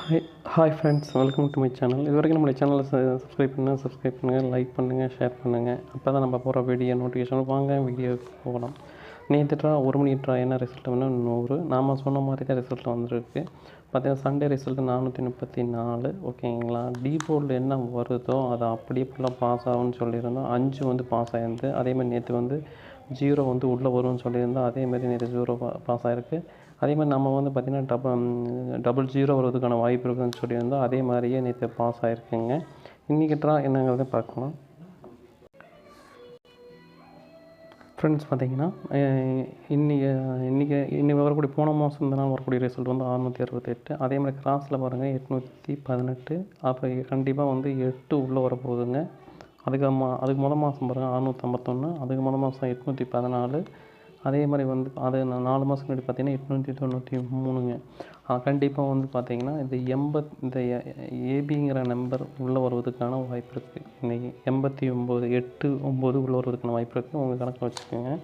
Hi friends, welcome to my channel. இது வரைக்கும் நம்மளுடைய சேனலை சப்ஸ்கிரைப் பண்ணுங்கள், லைக் பண்ணுங்கள், ஷேர் பண்ணுங்கள். அப்போ தான் நம்ம போகிற வீடியோ நோட்டிஃபிகேஷன் வாங்க. வீடியோக்கு போகலாம். நேற்றுட்ரா 1 மணி ட்ரா என்ன ரிசல்ட் வேணால் 100. நாம் சொன்ன மாதிரி தான் ரிசல்ட் வந்துருக்கு. பார்த்தீங்கன்னா சண்டே ரிசல்ட்டு 434. ஓகேங்களா. போர்டில் என்ன வருதோ அதை அப்படியே ஃபுல்லாக பாஸ் ஆகும்னு சொல்லியிருந்தோம். 5 வந்து பாஸ் ஆகிருந்து. அதேமாதிரி நேற்று வந்து 0 வந்து உள்ளே வரும்னு சொல்லியிருந்தோம். அதேமாதிரி நேற்று 0 பாஸ் ஆகிருக்கு. அதேமாதிரி நம்ம வந்து பார்த்திங்கன்னா டபுள் 0 வருவதுக்கான வாய்ப்பு இருக்குதுன்னு சொல்லியிருந்தோம். அதே மாதிரியே நேற்று பாஸ் ஆகிருக்குங்க. இன்றைக்கி ட்ரா என்னங்கிறத பார்க்கலாம். ஃப்ரெண்ட்ஸ் பார்த்திங்கன்னா இன்றைக்கி வரக்கூடிய போன மாதம் இந்த நாள் வரக்கூடிய ரிசல்ட் வந்து 668. அதே மாதிரி கிராஸில் பாருங்கள் 818. அப்போ கண்டிப்பாக வந்து 8 உள்ளே வரப்போகுதுங்க. அதுக்கு மொதல் மாதம் பாருங்கள் 651. அதுக்கு மொதல் மாதம் 814. அதே மாதிரி வந்து அது 4 மாதம் முன்னாடி பார்த்திங்கன்னா 893ங்க. கண்டிப்பாக வந்து பார்த்திங்கன்னா இந்த ஏபிங்கிற நம்பர் உள்ளே வருவதுக்கான வாய்ப்பு இருக்குது. இன்றைக்கி 89 8 9 உள்ளே வருவதுக்கான வாய்ப்பு இருக்குது. உங்கள் கணக்கில் வச்சுக்கோங்க.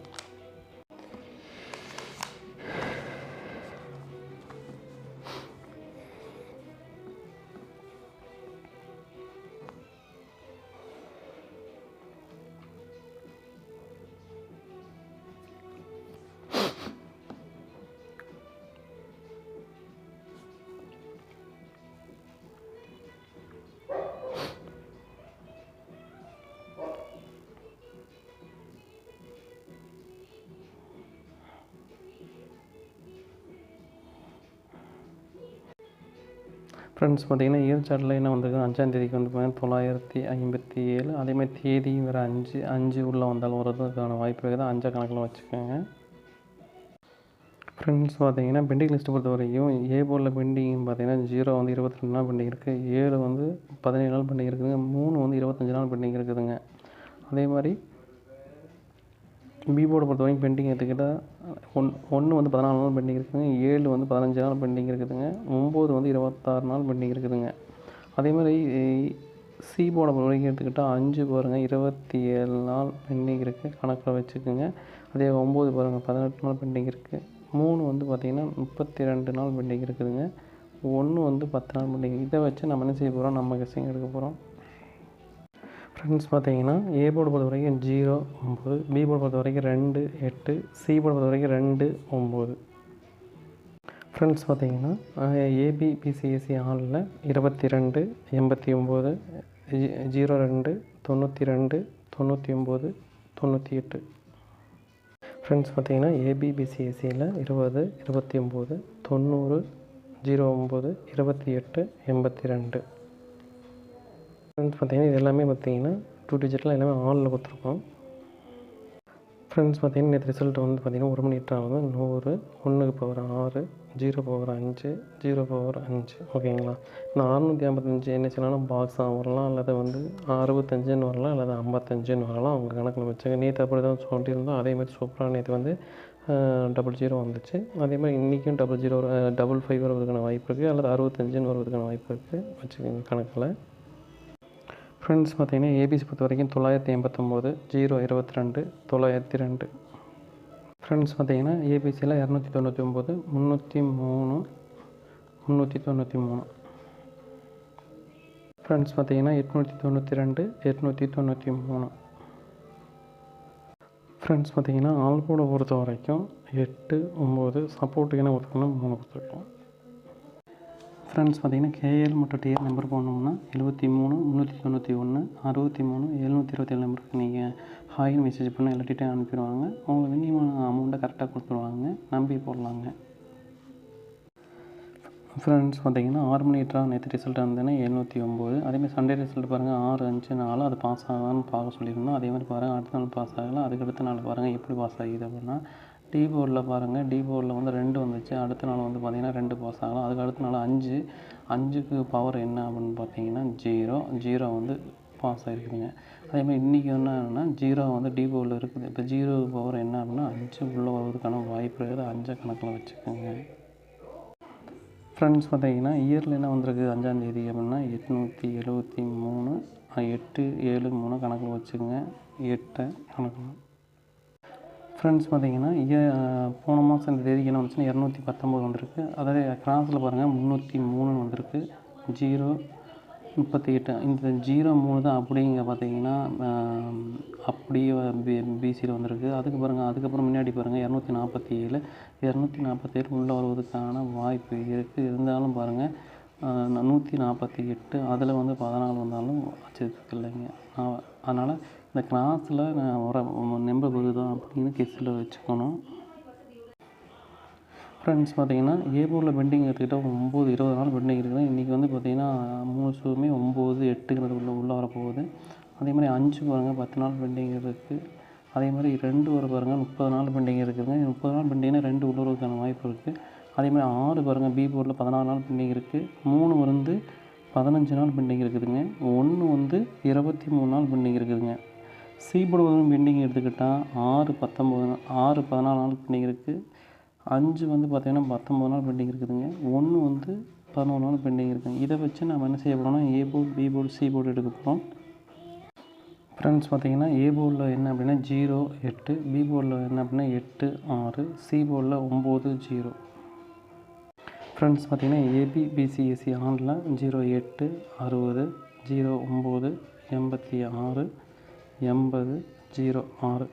ஃப்ரெண்ட்ஸ் பார்த்திங்கன்னா இயர் சார்ட்டில் என்ன வந்திருக்கு, 5ஆம் தேதிக்கு வந்து பார்த்திங்கன்னா 957. அதேமாதிரி தேதியும் வேறு 5 உள்ளே வந்தாலும் வரதுக்கான வாய்ப்பு இருக்குது. 5 கணக்கில் வச்சுக்கோங்க. ஃப்ரெண்ட்ஸ் பார்த்திங்கன்னா பெண்டிங் லிஸ்ட்டு பொறுத்த வரைக்கும் போர்டில் பெண்டிங் பார்த்திங்கன்னா 0 வந்து 22 நாள் பெண்டிங் இருக்குது. 7 வந்து 17 நாள் பெண்டிங் இருக்குதுங்க. 3 வந்து 25 நாள் பெண்டிங் இருக்குதுங்க. அதே மாதிரி போர்டை பொறுத்த வரைக்கும் பெண்டிங் எடுத்துக்கிட்டால் 1 வந்து 14 நாள் பெண்டிங் இருக்குதுங்க. 7 வந்து 15 நாள் பெண்டிங் இருக்குதுங்க. 9 வந்து 26 நாள் பெண்டிங் இருக்குதுங்க. அதே மாதிரி போர்டை பொறுத்த வரைக்கும் எடுத்துக்கிட்டால் 5 பாருங்கள் 27 நாள் பெண்டிங் இருக்குது, கணக்கில் வச்சுக்கோங்க. அதே 9 பாருங்கள் 18 நாள் பெண்டிங் இருக்குது. 3 வந்து பார்த்திங்கன்னா 32 நாள் பெண்டிங் இருக்குதுங்க. 1 வந்து 10 நாள் பெண்டிங். இதை வச்சு நம்ம என்ன செய்ய போகிறோம், நம்ம கெஸ்ஸிங் எடுக்க போகிறோம். ஃப்ரெண்ட்ஸ் பார்த்திங்கன்னா போர்டு பொறுத்த வரைக்கும் 0 9, போர்டு பொறுத்த வரைக்கும் 2 8, போர்டு பொறுத்த வரைக்கும் 2 9. ஃப்ரெண்ட்ஸ் பார்த்திங்கன்னா பிசிஎஸ்சி ஆளில் 22 89 02 92 99 98. ஃப்ரெண்ட்ஸ் பார்த்திங்கன்னா பிசிஎஸ்சியில் 20 29 90 09 28 82. ஃப்ரெண்ட்ஸ் பார்த்திங்கன்னா இது எல்லாமே பார்த்திங்கன்னா 2 டிஜிட்டில் எல்லாமே ஆனில் கொடுத்துருக்கோம். ஃப்ரெண்ட்ஸ் பார்த்திங்கன்னா நேற்று ரிசல்ட் வந்து பார்த்திங்கன்னா 1 மணி ஆகுது 100, 1க்கு பவர் 6, 0 பவர் 5, 0 பவர் 5. ஓகேங்களா. இந்த 655 என்ன செய்யலாம், பாக்ஸாக வரலாம், அல்லது வந்து 65ன்னு வரலாம், அல்லது 55ன்னு வரலாம். அவங்க கணக்கில் வச்சுங்க. நேற்று அப்படி தான் சொல்லியிருந்தோம். அதேமாதிரி சூப்பராக நேற்று வந்து 00 வந்துச்சு. அதேமாதிரி இன்றைக்கும் 55 வருவதுக்கான வாய்ப்பு இருக்குது, அல்லது 65ன்னு வருவதுக்கான வாய்ப்பு இருக்குது. வச்சுக்கோங்க கணக்கில். ஃப்ரெண்ட்ஸ் பார்த்திங்கன்னா ஏபிசி பொறுத்த வரைக்கும் 989, 0 22 902. ஃப்ரெண்ட்ஸ் பார்த்திங்கன்னா ஏபிசியில் 299, 303 393. ஃப்ரெண்ட்ஸ் பார்த்திங்கன்னா 892 893. ஃப்ரெண்ட்ஸ் பார்த்திங்கன்னா ஆல்போர்டை பொறுத்த வரைக்கும் 8 9 சப்போர்ட்டுக்கு என்ன கொடுத்துருக்கோம்னா 3 கொடுத்துருக்கோம். ஃப்ரெண்ட்ஸ் பார்த்திங்கன்னா கேஎல் மற்றும் டிஎல் நம்பர் போனோம்னா 73 391 63 727 நம்பருக்கு நீங்கள் ஹாய்னு மெசேஜ் பண்ண எல்லா டீட்டெயில் அனுப்பிடுவாங்க. உங்களுக்கு மினிமம் அமௌண்ட்டை கரெக்டாக கொடுத்துருவாங்க. நம்பி போடலாங்க. ஃப்ரெண்ட்ஸ் பார்த்திங்கன்னா 6 மணி நேற்று ரிசல்ட் வந்ததுன்னா 709. அதேமாதிரி சண்டே ரிசல்ட் பாருங்கள் 6 5 4. அது பாஸ் ஆகலான்னு பார்க்க சொல்லியிருந்தோம். அதேமாதிரி பாருங்கள் அடுத்த நாள் பாஸ் ஆகலாம். அதுக்கடுத்த நாள் பாருங்கள் எப்படி பாஸ் ஆகிது அப்படின்னா போர்டில் பாருங்கள். போர்டில் வந்து 2 வந்துச்சு. அடுத்த நாள் வந்து பார்த்திங்கன்னா 2 பாஸ் ஆகலாம். அதுக்கு அடுத்த நாள் 5க்கு பவர் என்ன அப்படின்னு பார்த்தீங்கன்னா 0 வந்து பாஸ் ஆகிருக்குதுங்க. அதேமாதிரி இன்றைக்கி என்னன்னா 0 வந்து போர்டில் இருக்குது. இப்போ 0 பவர் என்ன அப்படின்னா 5 உள்ளே வருவதுக்கான வாய்ப்பு இருக்குது. 5 கணக்கில் வச்சுக்கோங்க. ஃப்ரெண்ட்ஸ் பார்த்திங்கன்னா இயரில் என்ன வந்திருக்கு 5ஆம் தேதி அப்படின்னா 873 8 7 3 கணக்கில் வச்சுக்கோங்க. 8 கணக்கில். ஃப்ரெண்ட்ஸ் பார்த்தீங்கன்னா போன மாதம் இந்த தேதிக்கு என்ன வந்துச்சுன்னா 219 வந்திருக்கு. அதாவது கிராஸில் பாருங்கள் 303 வந்திருக்கு. 038 இந்த 03 தான் அப்படிங்க பார்த்தீங்கன்னா அப்படியே பிசியில் வந்திருக்கு. அதுக்கப்புறம் முன்னாடி பாருங்கள் 247 247 உள்ளே வருவதற்கான வாய்ப்பு இருக்குது. இருந்தாலும் பாருங்கள் 148 அதில் வந்து 14 வந்தாலும் ஆச்சரியத்துக்கு இல்லைங்க. அதனால் இந்த கிராஸில் வர நம்பர் வருதா அப்படின்னு கெஸ்ஸில் வச்சுக்கணும். ஃப்ரெண்ட்ஸ் பார்த்தீங்கன்னா ஏபோர்டில் பெண்டிங் எடுத்துக்கிட்டால் 9-20 நாள் பெண்டிங் இருக்குது. இன்றைக்கி வந்து பார்த்திங்கன்னா 3 ஷூவுமே 9-8ங்கிறது உள்ளே வரப்போகுது. அதே மாதிரி 5 பாருங்கள் 10 நாள் பெண்டிங் இருக்குது. அதே மாதிரி 2 வர பாருங்கள் 30 நாள் பெண்டிங் இருக்குதுங்க. 30 நாள் பெண்டிங்னா 2 உள்ளுறதுக்கான வாய்ப்பு இருக்குது. அதே மாதிரி 6 பாருங்கள் பி போர்டில் 16 நாள் பெண்டிங் இருக்குது. 3 வந்து 15 நாள் பெண்டிங் இருக்குதுங்க. 1 வந்து 23 நாள் பெண்டிங் இருக்குதுங்க. சி போர்டு வந்து பெண்டிங் எடுத்துக்கிட்டால் 6-14 நாள் பெண்டிங் இருக்குது. 5 வந்து பார்த்திங்கன்னா 19 நாள் பெண்டிங் இருக்குதுங்க. 1 வந்து 11 நாள் பெண்டிங் இருக்குதுங்க. இதை வச்சு நம்ம என்ன செய்ய போகிறோம்னா A board, B board, C board எடுக்க போகிறோம். ஃப்ரெண்ட்ஸ் பார்த்தீங்கன்னா ஏ போர்டில் என்ன அப்படின்னா 0-8, பி போர்டில் என்ன அப்படின்னா 8-6, சி போர்டில் 9-0. ஃப்ரெண்ட்ஸ் பார்த்தீங்கன்னா ஏபிபிசிஎஸ்சி ஆனில் 08 60 09 86 80 06.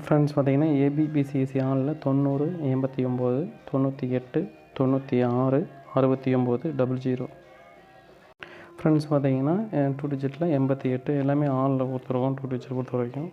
ஃப்ரெண்ட்ஸ் பார்த்தீங்கன்னா ஏபிபிசிஎஸ்சி ஆனில் 90 89 98 96 69 00. ஃப்ரெண்ட்ஸ் பார்த்தீங்கன்னா 2 டிஜிட்டில் 88 எல்லாமே ஆனில் கொடுத்துருக்கோம் 2 டிஜிட் பொறுத்த வரைக்கும்.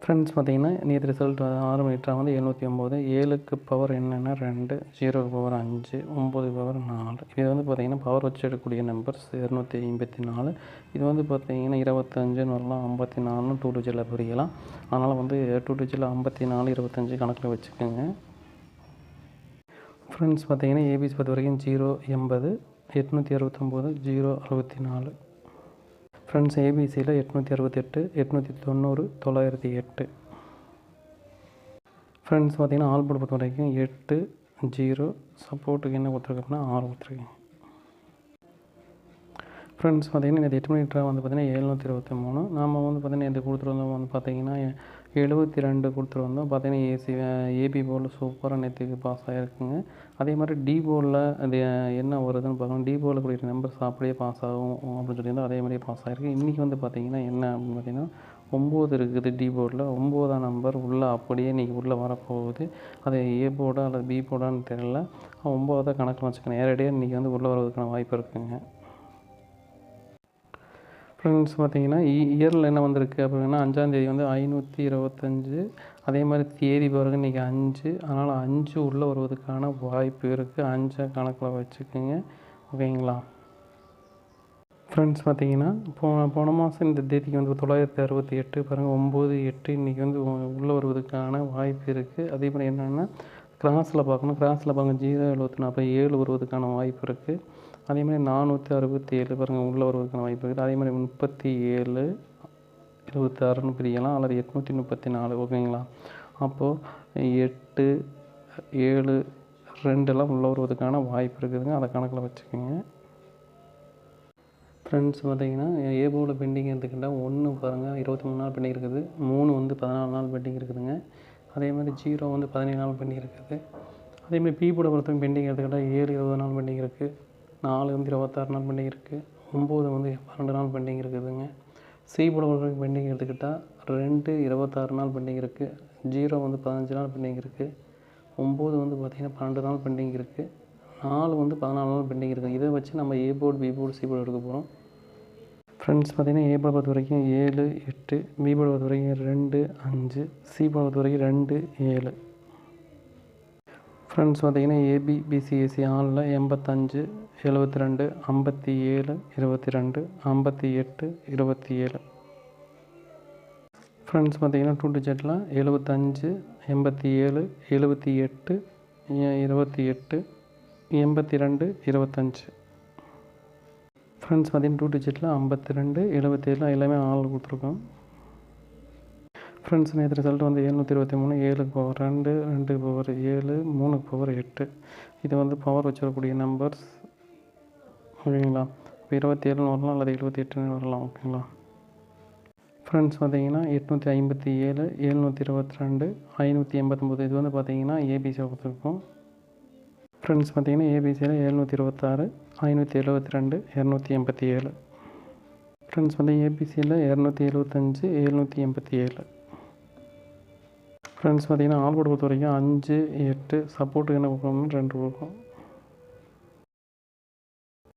ஃப்ரெண்ட்ஸ் பார்த்தீங்கன்னா நேற்று ரிசல்ட் 6 மீட்டராக வந்து 709. 7க்கு பவர் என்னென்னா 2, 0க்கு பவர் 5, 9க்கு பவர் 4. இது வந்து பார்த்திங்கன்னா பவர் வச்சு எடுக்கக்கூடிய நம்பர்ஸ் 254. இது வந்து பார்த்திங்கன்னா 25 வரலாம் 54 2 டிஜிட்டில் பிரிக்கலாம். அதனால் வந்து 2 டிஜிட்டில் 54 25 கணக்கில் வச்சுக்கோங்க. ஃப்ரெண்ட்ஸ் பார்த்தீங்கன்னா ஏபிசி பொறுத்த வரைக்கும் 080 869 064. ஃப்ரெண்ட்ஸ் ஏபிசியில் 868 890 908. ஃப்ரெண்ட்ஸ் பார்த்தீங்கன்னா ஆல் போர்டு பொறுத்த வரைக்கும் 8 0 சப்போர்ட்டுக்கு என்ன கொடுத்துருக்கோம்னா 6 கொடுத்துருக்கேன். ஃப்ரெண்ட்ஸ் பார்த்தீங்கன்னா இந்த 8 மீட்டராக வந்து பார்த்திங்கன்னா 723. நாம் வந்து பார்த்திங்கன்னா இது கொடுத்துருந்தோம் வந்து பார்த்திங்கன்னா 72 கொடுத்துருந்தோம். பார்த்திங்கன்னா ஏபி போர்டில் சூப்பராக நேற்றுக்கு பாஸ் ஆகிருக்குங்க. அதே மாதிரி டி போர்டில் அது என்ன வருதுன்னு பார்க்கணும். டி போர்டில் கூடிய நம்பர்ஸ் அப்படியே பாஸ் ஆகும் அப்படின்னு சொல்லியிருந்தோம். அதே மாதிரியே பாஸ் ஆகிருக்கு. இன்றைக்கி வந்து பார்த்திங்கன்னா என்ன அப்படின்னு பார்த்திங்கன்னா 9 இருக்குது டி போர்டில். 9ஆம் நம்பர் உள்ளே அப்படியே இன்றைக்கி உள்ளே வரப்போகுது. அது ஏ போர்டா அல்லது பி போர்டான்னு தெரியல. 9 கணக்கில் வச்சுக்கணும். நேரடியாக இன்றைக்கி வந்து உள்ளே வருவதற்கான வாய்ப்பு இருக்குதுங்க. ஃப்ரெண்ட்ஸ் பார்த்தீங்கன்னா இயரில் என்ன வந்திருக்கு அப்படின்னா 5ஆம் தேதி வந்து 525. அதே மாதிரி தேதி பாருங்கள் இன்றைக்கி 5. அதனால் 5 உள்ளே வருவதற்கான வாய்ப்பு இருக்குது. 5 கணக்கில் வச்சுக்கோங்க. ஓகேங்களா? ஃப்ரெண்ட்ஸ் பார்த்தீங்கன்னா போன மாதம் இந்த தேதிக்கு வந்து 968 பாருங்கள் 9-8 இன்றைக்கி வந்து உள்ளே வருவதற்கான வாய்ப்பு இருக்குது. அதே மாதிரி என்னென்னா கிராஸில் பார்க்கணும். கிராஸில் பாருங்கள் 074 அப்போ 7 வருவதற்கான வாய்ப்பு இருக்குது. அதே மாதிரி 467 பாருங்கள் உள்ளே வருவதற்கான வாய்ப்பு இருக்குது. அதே மாதிரி 37 26ன்னு பிரிக்கலாம் அல்லது 834. ஓகேங்களா? அப்போது 8 7 2 உள்ளே வருவதற்கான வாய்ப்பு இருக்குதுங்க. அதை கணக்கில் வச்சுக்கோங்க. ஃப்ரெண்ட்ஸ் பார்த்தீங்கன்னா ஏ போர்டில் பெண்டிங் எடுத்துக்கிட்டால் 1 பாருங்கள் 23 நாள் பெண்டிங் இருக்குது. 3 வந்து 14 நாள் பெண்டிங் இருக்குதுங்க. அதே மாதிரி 0 வந்து 17 நாள் பெண்டிங் இருக்குது. அதே மாதிரி பி போர்டை பொறுத்தவரைக்கும் பெண்டிங் எடுத்துக்கிட்டால் 7 20 நாள் பெண்டிங் இருக்குது. 4 வந்து 26 நாள் பெண்டிங் இருக்குது. 9 வந்து 12 நாள் பெண்டிங் இருக்குதுங்க. சி போர்டை பொறுத்தவரைக்கும் பெண்டிங் எடுத்துக்கிட்டால் 2 26 நாள் பெண்டிங் இருக்குது. 0 வந்து 15 நாள் பெண்டிங் இருக்குது. 9 வந்து பார்த்திங்கன்னா 12 நாள் பெண்டிங் இருக்குது. 4 வந்து 14 நாள் பெண்டிங் இருக்குது. இதை வச்சு நம்ம A board B board C board எடுக்க போகிறோம். ஃப்ரெண்ட்ஸ் பார்த்தீங்கன்னா ஏ போர்டு பொறுத்த வரைக்கும் 7 8, பி போர்டு பொறுத்த வரைக்கும் 2 5, சி போர்டு பொறுத்த வரைக்கும் 2 7. ஃப்ரெண்ட்ஸ் பார்த்தீங்கன்னா ஏபிபிசிஎஸ்சி ஆனில் 85 72 57 22 58 27. ஃப்ரெண்ட்ஸ் பார்த்தீங்கன்னா 2 டிஜிட்டில் 75 87 78 28 82 25. ஃப்ரெண்ட்ஸ் பார்த்தீங்கன்னா 2 டிஜிட்டில் 52 77 எல்லாமே ஆள் கொடுத்துருக்கோம். ஃப்ரெண்ட்ஸ் நேற்று ரிசல்ட் வந்து 723. 7க்கு பவர் 2, 2க்கு பவர் 7, 3க்கு பவர் 8. இது வந்து பவர் வச்சிடக்கூடிய நம்பர்ஸ். ஓகேங்களா? இப்போ 27 வரலாம் அல்லது 78 வரலாம். ஓகேங்களா? ஃப்ரெண்ட்ஸ் பார்த்தீங்கன்னா 857, 722, 589 இது வந்து பார்த்தீங்கன்னா ஏபிசியை பொறுத்திருக்கும். ஃப்ரெண்ட்ஸ் பார்த்தீங்கன்னா ஏபிசியில் 726, 572, 287. ஃப்ரெண்ட்ஸ் வந்து ஏபிசியில் 275, 787. ஃப்ரெண்ட்ஸ் பார்த்தீங்கன்னா ஆல்போர்டு பொறுத்த வரைக்கும் 5, 8 சப்போர்ட்டுக்கு என்ன கொடுக்கணும்னு 2 கொடுக்கும்.